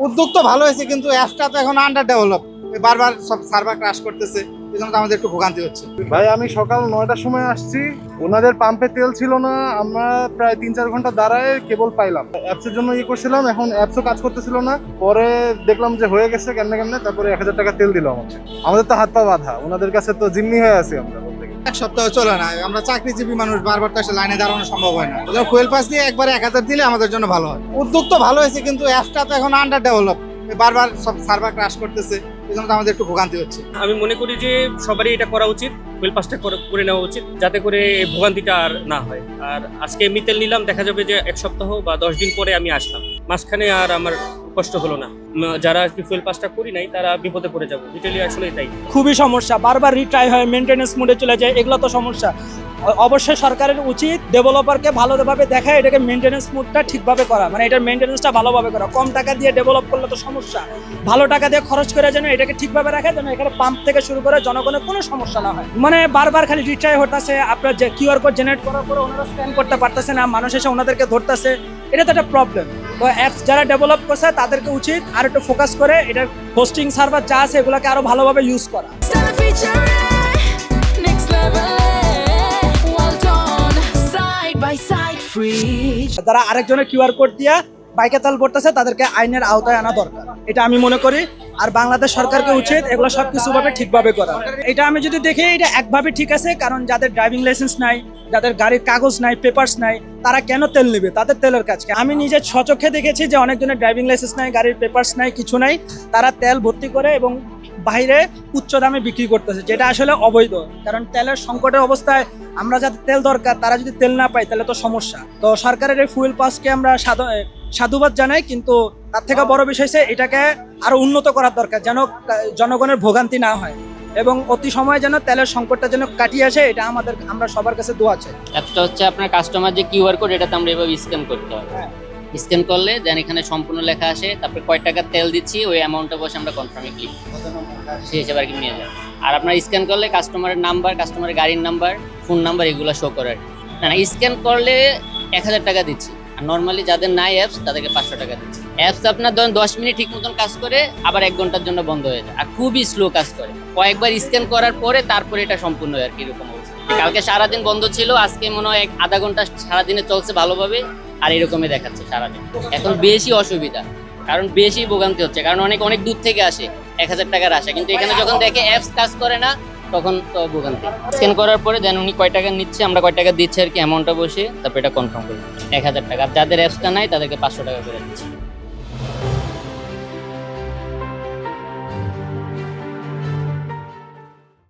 উদ্যোগ তো ভালো হয়েছে, কিন্তু অ্যাপসটা তো এখন আন্ডার ডেভেলপ, বারবার সব সার্ভার ক্রাশ করতেছে, এই জন্য তো আমাদের একটু ভোগান্তি হচ্ছে। ভাই আমি সকাল 9টার সময় আসছি, ওনাদের পাম্পে তেল ছিল না, আমরা প্রায় 3-4 ঘন্টা দাঁড়ায় কেবল পাইলাম। অ্যাপসের জন্য করছিলাম, এখন অ্যাপসও কাজ করতেছিল না। পরে দেখলাম যে হয়ে গেছে কেমনে, তারপরে 1000 টাকা তেল দিল আমাকে। আমাদের তো হাত পা বাঁধা, ওনাদের কাছে তো জিম্মি হয়ে আছি আমরা বলতে গেলে। এক সপ্তাহ চলে না, আমরা চাকরিজীবী মানুষ, বারবার তো আসলে লাইনে দাঁড়ানো সম্ভব হয় না। ফুয়েল পাস দিয়ে একবারে 1000 দিলে আমাদের জন্য ভালো হয়। উদ্যোগ তো ভালো হয়েছে, কিন্তু অ্যাপসটা তো এখন আন্ডার ডেভেলপ, বারবার সব সার্ভার ক্রাশ করতেছে, এই জন্য তো আমাদের একটু ভোগান্তি হচ্ছে। আমি মনে করি যে সবারই এটা করা উচিত, ফুয়েল পাসটা করে নেওয়া উচিত, যাতে করে ভোগান্তিটা আর না হয়। আর আজকে আমি তেল নিলাম, দেখা যাবে যে 1 সপ্তাহ বা 10 দিন পরে আমি আসলাম, মাঝখানে আর আমার কষ্ট হলো না। যারা আর কি ফুয়েল পাসটা করি নাই তারা বিপদে পড়ে যাবো, ডিটেইলি আসলে তাই। খুবই সমস্যা, বারবার রিট্রাই হয়, মেনটেন্যান্স মোডে চলে যায়, এগুলো তো সমস্যা। অবশ্যই সরকারের উচিত ডেভেলপারকে ভালোভাবে দেখা, এটাকে মেনটেন্যান্স মোডটা ঠিকভাবে করা, মানে এটার মেনটেন্যান্সটা ভালোভাবে করা। কম টাকা দিয়ে ডেভেলপ করলে তো সমস্যা, ভালো টাকা দিয়ে খরচ করে যেন এটাকে ঠিকভাবে রাখে, যেন এখানে পাম্প থেকে শুরু করে জনগণের কোনো সমস্যা না হয়। মানে বারবার খালি রিট্রাই হতেছে, আপনার যে কিউআর কোড জেনারেট করার পরে ওনারা স্ক্যান করতে পারতেছে না, মানুষ এসে ওনাদেরকে ধরতেছে, এটা তো একটা প্রবলেম। তো অ্যাপস যারা ডেভেলপ করছে তাদেরকে উচিত আর একটু ফোকাস করে এটার হোস্টিং সার্ভার যা আছে এগুলোকে আরো ভালোভাবে ইউজ করা। যারা আরেকজনের কিউআর কোড দিয়া বাইকে তেল ভরতেছে তাদেরকে আইনের আওতায় আনা দরকার, এটা আমি মনে করি। আর বাংলাদেশ সরকারকে উচিত এগুলো সবকিছু ভাবে ঠিকভাবে করা। এটা আমি যদি দেখি এটা একভাবে ঠিক আছে, কারণ যাদের ড্রাইভিং লাইসেন্স নাই, যাদের গাড়ির কাগজ নাই, পেপারস নাই, তারা কেন তেল নেবে? তাদের তেলের কাজকে আমি নিজে স্বচক্ষে দেখেছি যে অনেকজনের ড্রাইভিং লাইসেন্স নাই, গাড়ির পেপারস নাই, কিছু নাই, তারা তেল ভর্তি করে এবং বাইরে উচ্চ দামে বিক্রি করতেছে, যেটা আসলে অবৈধ। কারণ তেলের সংকটের অবস্থায় আমরা যাদের তেল দরকার তারা যদি তেল না পায় তাহলে তো সমস্যা। তো সরকারের এই ফুয়েল পাসকে আমরা সাধুবাদ জানাই, কিন্তু তার থেকে বড় বিষয় হচ্ছে এটাকে আরো উন্নত করার দরকার, যেন জনগণের ভোগান্তি না হয় এবং অতি সময় যেন তেলের সংকটটা যেন কাটিয়ে আসে, এটা আমরা সবার কাছে দোয়া চাই। অ্যাপসটা হচ্ছে আপনার কাস্টমার যে কিউআর কোড, এটাতে আমরা এভাবে স্ক্যান করতে হবে। স্ক্যান করলে দেন এখানে সম্পূর্ণ লেখা আসে, তারপরে কয় টাকা তেল দিচ্ছি ওই অ্যামাউন্টটা বসে আমরা কনফার্মে ক্লিক সেই হিসেবে আর কি নিয়ে যাই। আর আপনার স্ক্যান করলে কাস্টমারের নাম্বার, কাস্টমারের গাড়ির নাম্বার, ফোন নাম্বার এগুলো শো করে। না স্ক্যান করলে 1000 টাকা দিচ্ছি, আর নর্মালি যাদের নাই অ্যাপস তাদেরকে 500 টাকা দিচ্ছি। অ্যাপস আপনার ধরেন 10 মিনিট ঠিক মতন কাজ করে, আবার 1 ঘন্টার জন্য বন্ধ হয়ে যায়, আর খুবই স্লো কাজ করে। কয়েকবার স্ক্যান করার পরে তারপরে এটা সম্পূর্ণ হয় আর কি, এরকম অবস্থা। কালকে সারাদিন বন্ধ ছিল, আজকে মনে হয় আধা ঘন্টা সারাদিনে চলছে ভালোভাবে, আর এরকমই দেখাচ্ছে সারাদিন। এখন বেশি অসুবিধা, কারণ বেশি ভোগান্তি হচ্ছে, কারণ অনেক দূর থেকে আসে 1000 টাকার আসে, কিন্তু এখানে যখন দেখে অ্যাপস কাজ করে না তখন তো ভোগান্তি। স্ক্যান করার পরে দেন উনি কয় টাকা নিচ্ছে, আমরা কয় টাকা দিচ্ছি আর কি, অ্যামাউন্টটা বসে তারপর এটা কনফার্ম করি 1000 টাকা। যাদের অ্যাপসটা নাই তাদেরকে 500 টাকা করে দিচ্ছি।